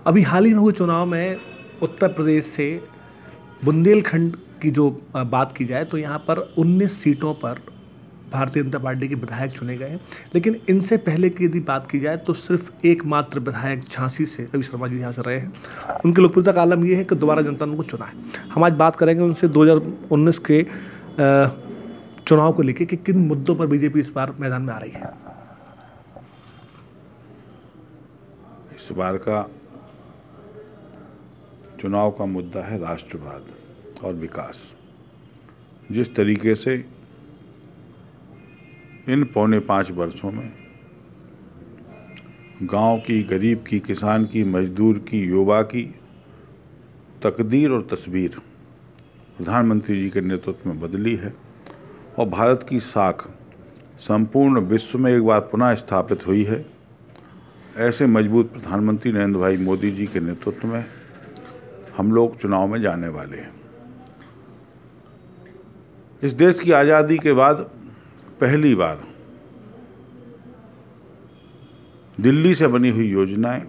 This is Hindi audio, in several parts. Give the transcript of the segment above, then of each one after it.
अभी हाल ही में हुए चुनाव में उत्तर प्रदेश से बुंदेलखंड की जो बात की जाए तो यहाँ पर 19 सीटों पर भारतीय जनता पार्टी के विधायक चुने गए हैं। लेकिन इनसे पहले की यदि बात की जाए तो सिर्फ एकमात्र विधायक झांसी से रवि शर्मा जी यहाँ से रहे हैं। उनकी लोकप्रियता का आलम यह है कि दोबारा जनता ने उनको चुना है। हम आज बात करेंगे उनसे 2019 के चुनाव को लेकर कि किन मुद्दों पर बीजेपी इस बार मैदान में आ रही है। इस बार का चुनाव का मुद्दा है राष्ट्रवाद और विकास। जिस तरीके से इन 4.25 वर्षों में गांव की, गरीब की, किसान की, मजदूर की, युवा की तकदीर और तस्वीर प्रधानमंत्री जी के नेतृत्व में बदली है और भारत की साख संपूर्ण विश्व में एक बार पुनः स्थापित हुई है, ऐसे मजबूत प्रधानमंत्री नरेंद्र भाई मोदी जी के नेतृत्व में हम लोग चुनाव में जाने वाले हैं। इस देश की आज़ादी के बाद पहली बार दिल्ली से बनी हुई योजनाएं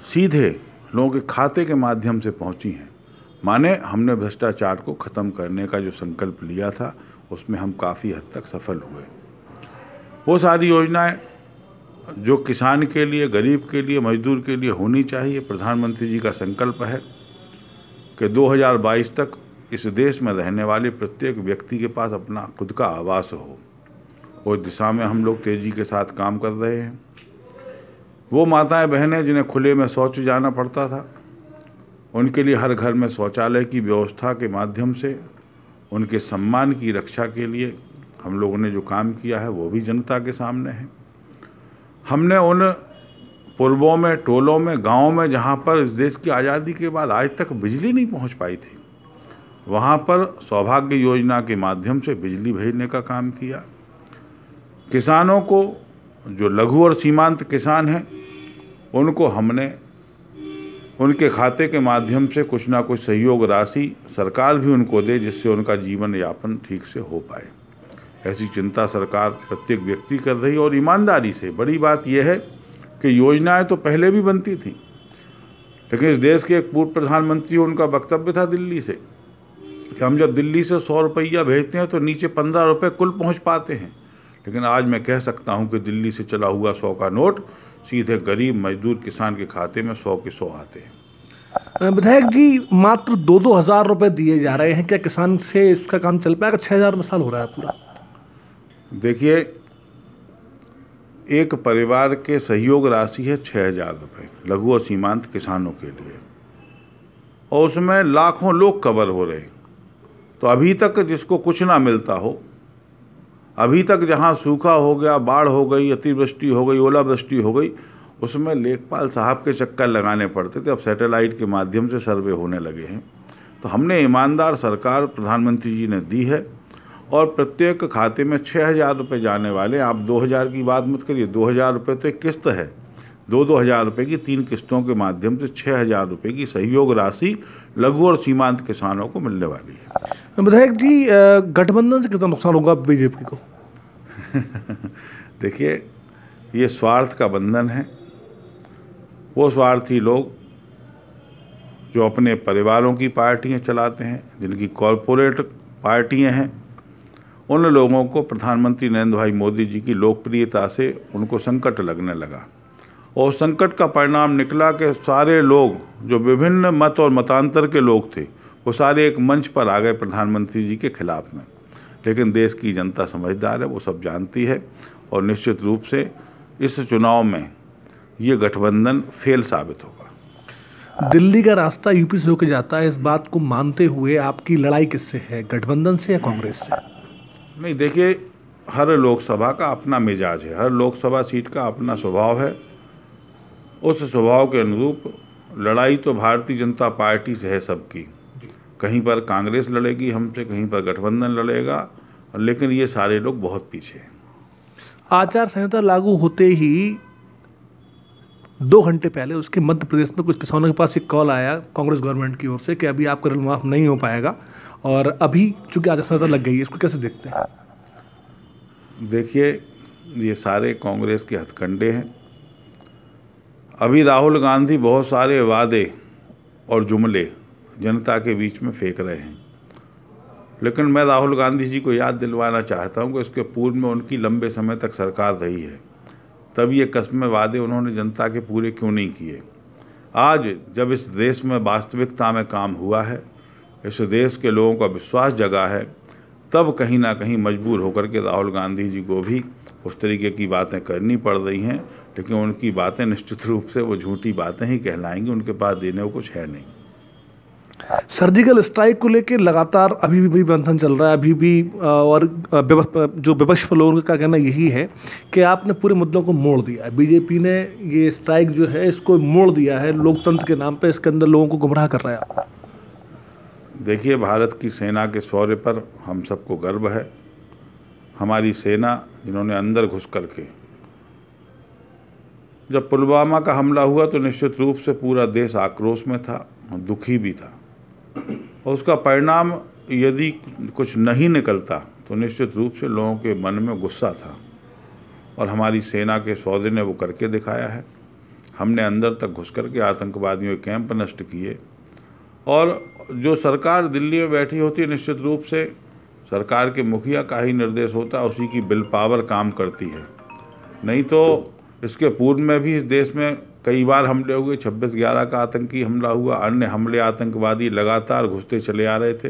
सीधे लोगों के खाते के माध्यम से पहुंची हैं। माने हमने भ्रष्टाचार को ख़त्म करने का जो संकल्प लिया था उसमें हम काफ़ी हद तक सफल हुए। वो सारी योजनाएं जो किसान के लिए, गरीब के लिए, मजदूर के लिए होनी चाहिए। प्रधानमंत्री जी का संकल्प है कि 2022 तक इस देश में रहने वाले प्रत्येक व्यक्ति के पास अपना खुद का आवास हो। उस दिशा में हम लोग तेज़ी के साथ काम कर रहे हैं। वो माताएं बहनें जिन्हें खुले में शौच जाना पड़ता था, उनके लिए हर घर में शौचालय की व्यवस्था के माध्यम से उनके सम्मान की रक्षा के लिए हम लोगों ने जो काम किया है वो भी जनता के सामने है। हमने उन पूर्वों में, टोलों में, गाँव में जहाँ पर इस देश की आज़ादी के बाद आज तक बिजली नहीं पहुँच पाई थी, वहाँ पर सौभाग्य योजना के माध्यम से बिजली भेजने का काम किया। किसानों को, जो लघु और सीमांत किसान हैं, उनको हमने उनके खाते के माध्यम से कुछ ना कुछ सहयोग राशि सरकार भी उनको दे, जिससे उनका जीवन यापन ठीक से हो पाए। ऐसी चिंता सरकार प्रत्येक व्यक्ति कर रही है और ईमानदारी से। बड़ी बात यह है कि योजनाएं तो पहले भी बनती थी, लेकिन इस देश के एक पूर्व प्रधानमंत्री, उनका वक्तव्य था दिल्ली से कि हम जब दिल्ली से 100 रुपया भेजते हैं तो नीचे 15 रुपये कुल पहुंच पाते हैं। लेकिन आज मैं कह सकता हूं कि दिल्ली से चला हुआ 100 का नोट सीधे गरीब, मजदूर, किसान के खाते में 100 के 100 आते हैं। विधायक जी, मात्र 2-2 हज़ार रुपये दिए जा रहे हैं, क्या किसान से इसका काम चल पाएगा? 6,000 में साल हो रहा है पूरा। देखिए, एक परिवार के सहयोग राशि है 6,000 रुपये लघु और सीमांत किसानों के लिए, और उसमें लाखों लोग कवर हो रहे। तो अभी तक जिसको कुछ ना मिलता हो, अभी तक जहां सूखा हो गया, बाढ़ हो गई, अतिवृष्टि हो गई, ओलावृष्टि हो गई, उसमें लेखपाल साहब के चक्कर लगाने पड़ते थे। अब सैटेलाइट के माध्यम से सर्वे होने लगे हैं। तो हमने ईमानदार सरकार प्रधानमंत्री जी ने दी है और प्रत्येक खाते में 6,000 रुपये जाने वाले। आप 2,000 की बात मत करिए, 2,000 रुपये तो एक किस्त है। 2-2 हज़ार रुपये की 3 किस्तों के माध्यम से 6,000 रुपये की सहयोग राशि लघु और सीमांत किसानों को मिलने वाली है। विधायक जी, गठबंधन से कितना नुकसान होगा बीजेपी को? देखिए, ये स्वार्थ का बंधन है। वो स्वार्थी लोग जो अपने परिवारों की पार्टियां चलाते हैं, जिनकी कॉरपोरेट पार्टियां हैं, उन लोगों को प्रधानमंत्री नरेंद्र भाई मोदी जी की लोकप्रियता से उनको संकट लगने लगा। और संकट का परिणाम निकला कि सारे लोग, जो विभिन्न मत और मतांतर के लोग थे, वो सारे एक मंच पर आ गए प्रधानमंत्री जी के खिलाफ में। लेकिन देश की जनता समझदार है, वो सब जानती है, और निश्चित रूप से इस चुनाव में ये गठबंधन फेल साबित होगा। दिल्ली का रास्ता यूपी से होकर जाता है, इस बात को मानते हुए आपकी लड़ाई किससे है, गठबंधन से या कांग्रेस से? नहीं, देखिए, हर लोकसभा का अपना मिजाज है, हर लोकसभा सीट का अपना स्वभाव है। उस स्वभाव के अनुरूप लड़ाई तो भारतीय जनता पार्टी से है सबकी। कहीं पर कांग्रेस लड़ेगी हमसे, कहीं पर गठबंधन लड़ेगा, लेकिन ये सारे लोग बहुत पीछे हैं। आचार संहिता लागू होते ही 2 घंटे पहले उसके मध्य प्रदेश में कुछ किसानों के पास एक कॉल आया कांग्रेस गवर्नमेंट की ओर से कि अभी आपका ऋण माफ नहीं हो पाएगा, और अभी चूंकि आचार संहिता लग गई है, इसको कैसे देखते हैं? देखिए, ये सारे कांग्रेस के हथकंडे हैं। अभी राहुल गांधी बहुत सारे वादे और जुमले जनता के बीच में फेंक रहे हैं, लेकिन मैं राहुल गांधी जी को याद दिलवाना चाहता हूं कि इसके पूर्व में उनकी लंबे समय तक सरकार रही है, तब ये कस्में वादे उन्होंने जनता के पूरे क्यों नहीं किए। आज जब इस देश में वास्तविकता में काम हुआ है, इस देश के लोगों का विश्वास जगा है, तब कहीं ना कहीं मजबूर होकर के राहुल गांधी जी को भी उस तरीके की बातें करनी पड़ रही हैं, लेकिन उनकी बातें निश्चित रूप से वो झूठी बातें ही कहलाएंगी, उनके पास देने को कुछ है नहीं। सर्जिकल स्ट्राइक को लेकर लगातार अभी भी मंथन चल रहा है, अभी भी और जो विपक्ष लोगों का कहना यही है कि आपने पूरे मुद्दों को मोड़ दिया है। बीजेपी ने ये स्ट्राइक जो है इसको मोड़ दिया है लोकतंत्र के नाम पे, इसके अंदर लोगों को गुमराह कर रहा है आप। देखिए, भारत की सेना के शौर्य पर हम सबको गर्व है। हमारी सेना जिन्होंने अंदर घुस करके, जब पुलवामा का हमला हुआ तो निश्चित रूप से पूरा देश आक्रोश में था, दुखी भी था, और उसका परिणाम यदि कुछ नहीं निकलता तो निश्चित रूप से लोगों के मन में गुस्सा था, और हमारी सेना के सौदे ने वो करके दिखाया है। हमने अंदर तक घुस करके आतंकवादियों के कैंप नष्ट किए, और जो सरकार दिल्ली में बैठी होती है, निश्चित रूप से सरकार के मुखिया का ही निर्देश होता है, उसी की विल पावर काम करती है। नहीं तो इसके पूर्व में भी इस देश में कई बार हमले हुए, 26/11 का आतंकी हमला हुआ, अन्य हमले आतंकवादी लगातार घुसते चले आ रहे थे,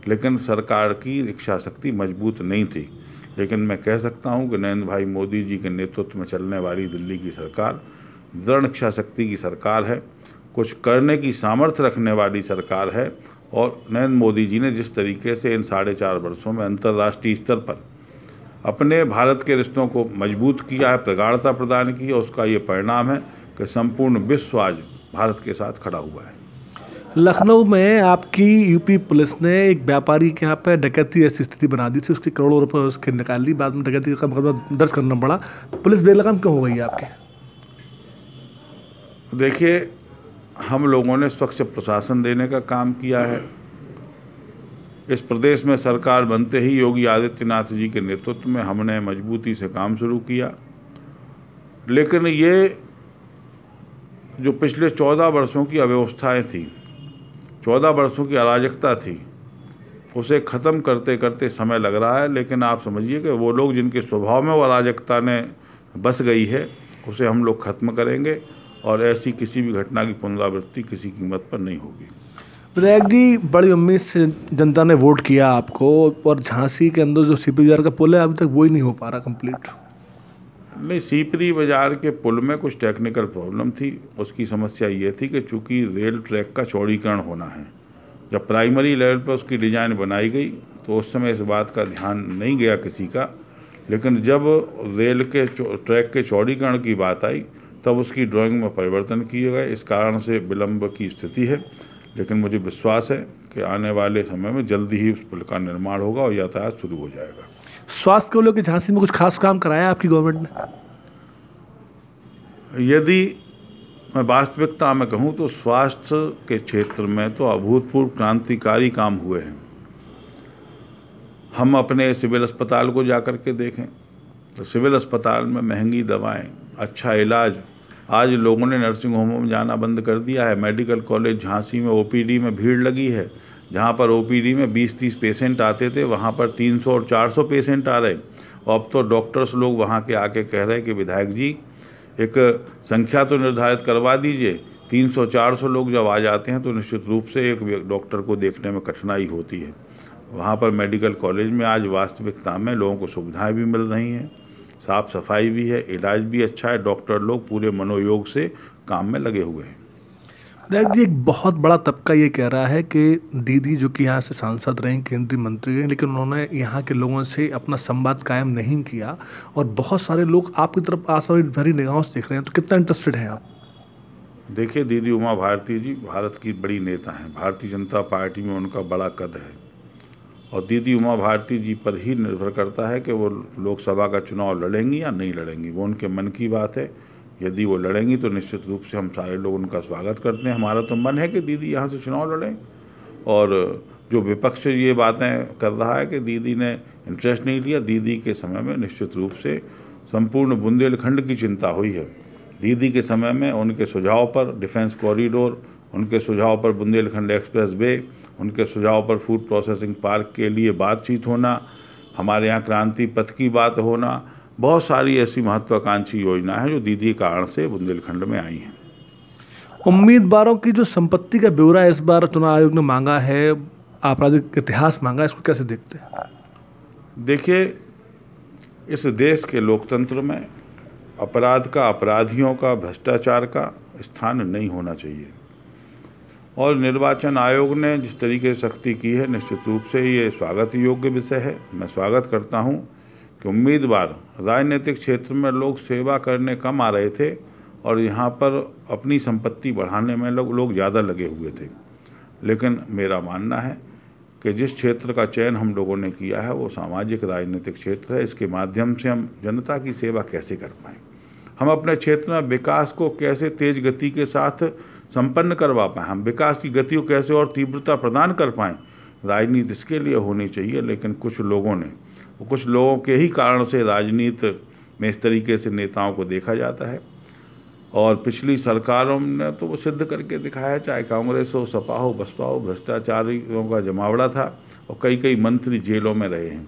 लेकिन सरकार की इच्छा शक्ति मजबूत नहीं थी। लेकिन मैं कह सकता हूं कि नरेंद्र भाई मोदी जी के नेतृत्व में चलने वाली दिल्ली की सरकार दृढ़ इच्छा शक्ति की सरकार है, कुछ करने की सामर्थ्य रखने वाली सरकार है, और नरेंद्र मोदी जी ने जिस तरीके से इन 4.5 वर्षों में अंतर्राष्ट्रीय स्तर पर अपने भारत के रिश्तों को मजबूत किया है, प्रगाढ़ता प्रदान की है, उसका ये परिणाम है कि संपूर्ण विश्व आज भारत के साथ खड़ा हुआ है। लखनऊ में आपकी यूपी पुलिस ने एक व्यापारी के यहाँ पे डकैती ऐसी स्थिति बना दी थी, उसकी करोड़ों रुपए उसके निकाल ली, बाद में डकैती का मुकदमा दर्ज करना पड़ा। पुलिस बेलगाम क्यों हो गई है आपकी? देखिए, हम लोगों ने स्वच्छ प्रशासन देने का काम किया है। इस प्रदेश में सरकार बनते ही योगी आदित्यनाथ जी के नेतृत्व में हमने मजबूती से काम शुरू किया, लेकिन ये जो पिछले 14 वर्षों की अव्यवस्थाएं थी, 14 वर्षों की अराजकता थी, उसे ख़त्म करते करते समय लग रहा है। लेकिन आप समझिए कि वो लोग जिनके स्वभाव में वो अराजकता ने बस गई है, उसे हम लोग ख़त्म करेंगे, और ऐसी किसी भी घटना की पुनरावृत्ति किसी कीमत पर नहीं होगी। विधायक जी, बड़ी उम्मीद से जनता ने वोट किया आपको, और झांसी के अंदर जो सीपी बाजार का पुल है अभी तक वो ही नहीं हो पा रहा कंप्लीट। नहीं, सीपरी बाजार के पुल में कुछ टेक्निकल प्रॉब्लम थी। उसकी समस्या ये थी कि चूंकि रेल ट्रैक का चौड़ीकरण होना है, जब प्राइमरी लेवल पर उसकी डिज़ाइन बनाई गई तो उस समय इस बात का ध्यान नहीं गया किसी का, लेकिन जब रेल के ट्रैक के चौड़ीकरण की बात आई तब उसकी ड्राइंग में परिवर्तन किए गए। इस कारण से विलम्ब की स्थिति है, लेकिन मुझे विश्वास है कि आने वाले समय में जल्दी ही उस पुल का निर्माण होगा और यातायात शुरू हो जाएगा। स्वास्थ्य को लेकर झांसी में कुछ खास काम कराया आपकी गवर्नमेंट ने? यदि मैं वास्तविकता में कहूँ तो स्वास्थ्य के क्षेत्र में तो अभूतपूर्व क्रांतिकारी काम हुए हैं। हम अपने सिविल अस्पताल को जाकर के देखें तो सिविल अस्पताल में महंगी दवाएं, अच्छा इलाज, आज लोगों ने नर्सिंग होमों में जाना बंद कर दिया है। मेडिकल कॉलेज झांसी में ओपीडी में भीड़ लगी है, जहां पर ओपीडी में 20-30 पेशेंट आते थे वहां पर 300 और 400 पेशेंट आ रहे। और अब तो डॉक्टर्स लोग वहां के आके कह रहे हैं कि विधायक जी एक संख्या तो निर्धारित करवा दीजिए। 300-400 लोग जब आ जाते हैं तो निश्चित रूप से एक डॉक्टर को देखने में कठिनाई होती है। वहाँ पर मेडिकल कॉलेज में आज वास्तविकता में लोगों को सुविधाएं भी मिल रही हैं, साफ़ सफाई भी है, इलाज भी अच्छा है, डॉक्टर लोग पूरे मनोयोग से काम में लगे हुए हैं। विधायक जी, एक बहुत बड़ा तबका ये कह रहा है कि दीदी जो कि यहाँ से सांसद रहीं, केंद्रीय मंत्री रहीं, लेकिन उन्होंने यहाँ के लोगों से अपना संवाद कायम नहीं किया, और बहुत सारे लोग आपकी तरफ आशा भरी निगाहों से देख रहे हैं, तो कितना इंटरेस्टेड हैं आप? देखिए, दीदी उमा भारती जी भारत की बड़ी नेता हैं, भारतीय जनता पार्टी में उनका बड़ा कद है, और दीदी उमा भारती जी पर ही निर्भर करता है कि वो लोकसभा का चुनाव लड़ेंगी या नहीं लड़ेंगी। वो उनके मन की बात है। यदि वो लड़ेंगी तो निश्चित रूप से हम सारे लोग उनका स्वागत करते हैं। हमारा तो मन है कि दीदी यहाँ से चुनाव लड़ें, और जो विपक्ष ये बातें कर रहा है कि दीदी ने इंटरेस्ट नहीं लिया, दीदी के समय में निश्चित रूप से संपूर्ण बुंदेलखंड की चिंता हुई है, दीदी के समय में उनके सुझाव पर डिफेंस कॉरिडोर, उनके सुझाव पर बुंदेलखंड एक्सप्रेस वे, उनके सुझाव पर फूड प्रोसेसिंग पार्क के लिए बातचीत होना, हमारे यहाँ क्रांति पथ की बात होना, बहुत सारी ऐसी महत्वाकांक्षी योजनाएं हैं जो दीदी के कारण से बुंदेलखंड में आई हैं। उम्मीदवारों की जो संपत्ति का ब्यौरा इस बार चुनाव आयोग ने मांगा है, आपराधिक इतिहास मांगा है, इसको कैसे देखते हैं? देखिए, इस देश के लोकतंत्र में अपराध का, अपराधियों का, भ्रष्टाचार का स्थान नहीं होना चाहिए। और निर्वाचन आयोग ने जिस तरीके से सख्ती की है, निश्चित रूप से ये स्वागत योग्य विषय है। मैं स्वागत करता हूँ कि उम्मीदवार, राजनीतिक क्षेत्र में लोग सेवा करने कम आ रहे थे और यहाँ पर अपनी संपत्ति बढ़ाने में लोग ज़्यादा लगे हुए थे। लेकिन मेरा मानना है कि जिस क्षेत्र का चयन हम लोगों ने किया है वो सामाजिक राजनीतिक क्षेत्र है। इसके माध्यम से हम जनता की सेवा कैसे कर पाएँ, हम अपने क्षेत्र में विकास को कैसे तेज गति के साथ संपन्न करवा पाएँ, हम विकास की गति को कैसे और तीव्रता प्रदान कर पाएँ, राजनीति इसके लिए होनी चाहिए। लेकिन कुछ लोगों के ही कारण से राजनीति में इस तरीके से नेताओं को देखा जाता है। और पिछली सरकारों ने तो वो सिद्ध करके दिखाया, चाहे कांग्रेस हो, सपा हो, बसपा हो, भ्रष्टाचारियों का जमावड़ा था और कई मंत्री जेलों में रहे हैं।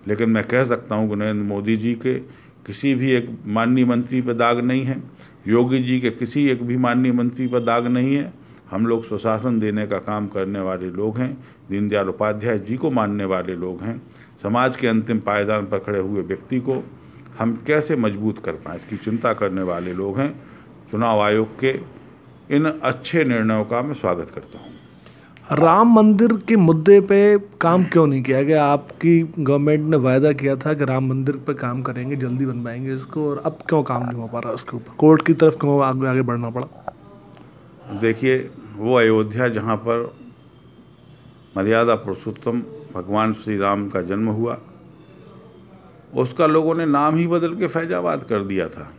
लेकिन मैं कह सकता हूँ कि नरेंद्र मोदी जी के किसी भी एक माननीय मंत्री पर दाग नहीं है, योगी जी के किसी एक भी माननीय मंत्री पर दाग नहीं है। हम लोग सुशासन देने का काम करने वाले लोग हैं, दीनदयाल उपाध्याय जी को मानने वाले लोग हैं। समाज के अंतिम पायदान पर खड़े हुए व्यक्ति को हम कैसे मजबूत कर पाएँ, इसकी चिंता करने वाले लोग हैं। चुनाव आयोग के इन अच्छे निर्णयों का मैं स्वागत करता हूँ। राम मंदिर के मुद्दे पे काम क्यों नहीं किया गया? आपकी गवर्नमेंट ने वायदा किया था कि राम मंदिर पे काम करेंगे, जल्दी बनवाएंगे इसको, और अब क्यों काम नहीं हो पा रहा उसके ऊपर? कोर्ट की तरफ क्यों आगे बढ़ना पड़ा? देखिए, वो अयोध्या जहाँ पर मर्यादा पुरुषोत्तम भगवान श्री राम का जन्म हुआ, उसका लोगों ने नाम ही बदल के फैजाबाद कर दिया था।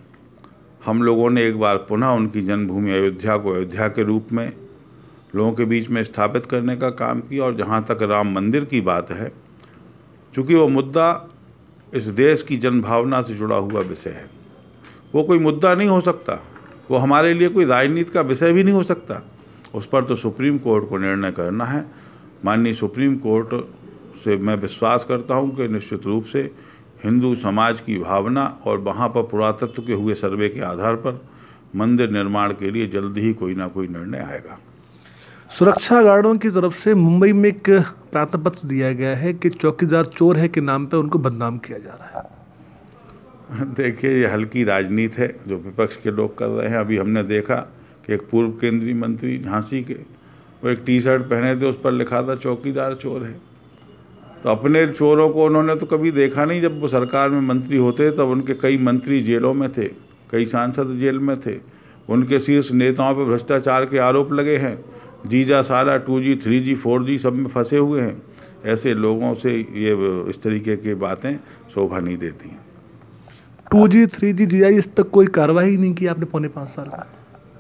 हम लोगों ने एक बार पुनः उनकी जन्मभूमि अयोध्या को अयोध्या के रूप में लोगों के बीच में स्थापित करने का काम किया। और जहाँ तक राम मंदिर की बात है, चूँकि वो मुद्दा इस देश की जनभावना से जुड़ा हुआ विषय है, वो कोई मुद्दा नहीं हो सकता, वो हमारे लिए कोई राजनीति का विषय भी नहीं हो सकता। उस पर तो सुप्रीम कोर्ट को निर्णय करना है। माननीय सुप्रीम कोर्ट से मैं विश्वास करता हूँ कि निश्चित रूप से हिंदू समाज की भावना और वहाँ पर पुरातत्व के हुए सर्वे के आधार पर मंदिर निर्माण के लिए जल्दी ही कोई ना कोई निर्णय आएगा। सुरक्षा गार्डों की तरफ से मुंबई में एक प्रार्थना पत्र दिया गया है कि चौकीदार चोर है के नाम पे उनको बदनाम किया जा रहा है। देखिए, ये हल्की राजनीति है जो विपक्ष के लोग कर रहे हैं। अभी हमने देखा कि एक पूर्व केंद्रीय मंत्री झांसी के, वो एक टी शर्ट पहने थे, उस पर लिखा था चौकीदार चोर है। तो अपने चोरों को उन्होंने तो कभी देखा नहीं। जब वो सरकार में मंत्री होते तब उनके कई मंत्री जेलों में थे, कई सांसद जेल में थे, उनके शीर्ष नेताओं पर भ्रष्टाचार के आरोप लगे हैं, जीजा साला 2G 3G 4G सब में फंसे हुए हैं। ऐसे लोगों से ये इस तरीके की बातें शोभा नहीं देती। 2G 3G जीजा, इस पर कोई कार्रवाई नहीं की आपने पौने 5 साल में?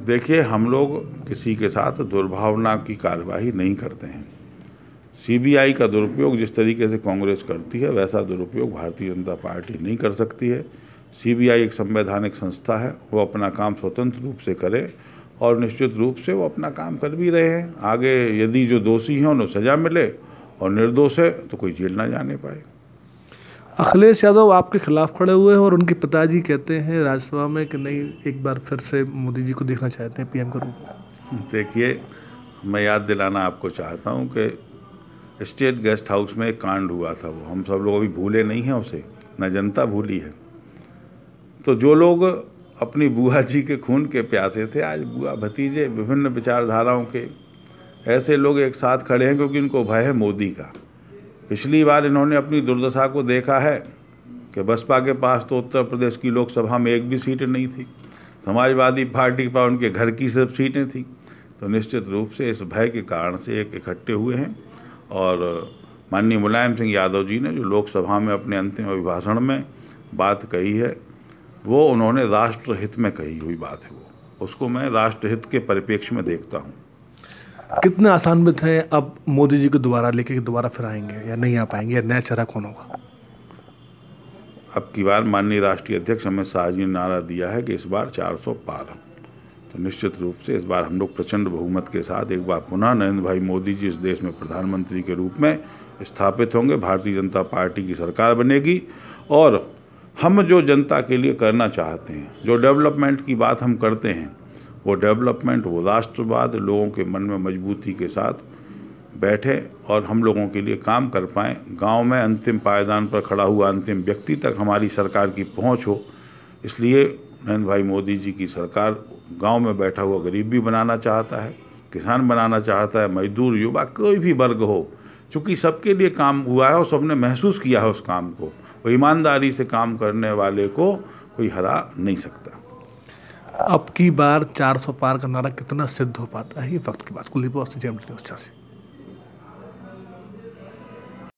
देखिए, हम लोग किसी के साथ दुर्भावना की कार्रवाई नहीं करते हैं। CBI का दुरुपयोग जिस तरीके से कांग्रेस करती है, वैसा दुरुपयोग भारतीय जनता पार्टी नहीं कर सकती है। CBI एक संवैधानिक संस्था है, वो अपना काम स्वतंत्र रूप से करे और निश्चित रूप से वो अपना काम कर भी रहे हैं। आगे यदि जो दोषी हैं उन्हें सजा मिले और निर्दोष है तो कोई जेल ना जाने पाए। अखिलेश यादव आपके खिलाफ खड़े हुए हैं और उनके पिताजी कहते हैं राज्यसभा में कि नहीं, एक बार फिर से मोदी जी को देखना चाहते हैं PM के रूप में। देखिए, मैं याद दिलाना आपको चाहता हूँ कि स्टेट गेस्ट हाउस में एक कांड हुआ था, वो हम सब लोग अभी भूले नहीं हैं उसे, न जनता भूली है। तो जो लोग अपनी बुआ जी के खून के प्यासे थे, आज बुआ भतीजे विभिन्न विचारधाराओं के ऐसे लोग एक साथ खड़े हैं क्योंकि इनको भय है मोदी का। पिछली बार इन्होंने अपनी दुर्दशा को देखा है कि बसपा के पास तो उत्तर प्रदेश की लोकसभा में एक भी सीट नहीं थी, समाजवादी पार्टी के पास उनके घर की सिर्फ सीटें थी। तो निश्चित रूप से इस भय के कारण से एक इकट्ठे हुए हैं। और माननीय मुलायम सिंह यादव जी ने जो लोकसभा में अपने अंतिम अभिभाषण में बात कही है, वो उन्होंने राष्ट्रहित में कही हुई बात है, वो उसको मैं राष्ट्रहित के परिप्रेक्ष्य में देखता हूँ। कितने आसान्वित हैं अब मोदी जी को दोबारा लेके दोबारा फिर आएंगे या नहीं आ पाएंगे, या नया चेहरा कौन होगा? अब की बार माननीय राष्ट्रीय अध्यक्ष अमित शाह जी ने नारा दिया है कि इस बार 400 पार। तो निश्चित रूप से इस बार हम लोग प्रचंड बहुमत के साथ एक बार पुनः नरेंद्र भाई मोदी जी इस देश में प्रधानमंत्री के रूप में स्थापित होंगे। भारतीय जनता पार्टी की सरकार बनेगी और हम जो जनता के लिए करना चाहते हैं, जो डेवलपमेंट की बात हम करते हैं, वो डेवलपमेंट, वो राष्ट्रवाद लोगों के मन में मजबूती के साथ बैठे और हम लोगों के लिए काम कर पाएँ। गांव में अंतिम पायदान पर खड़ा हुआ अंतिम व्यक्ति तक हमारी सरकार की पहुंच हो। इसलिए नरेंद्र भाई मोदी जी की सरकार गांव में बैठा हुआ गरीब भी बनाना चाहता है, किसान बनाना चाहता है, मजदूर, युवा, कोई भी वर्ग हो, चूँकि सबके लिए काम हुआ है और सबने महसूस किया है उस काम को। वो ईमानदारी से काम करने वाले को कोई हरा नहीं सकता। अब की बार 400 पार का नारा कितना सिद्ध हो पाता है, ये वक्त की बात। कुलदीप से, जय न्यूज़ 86।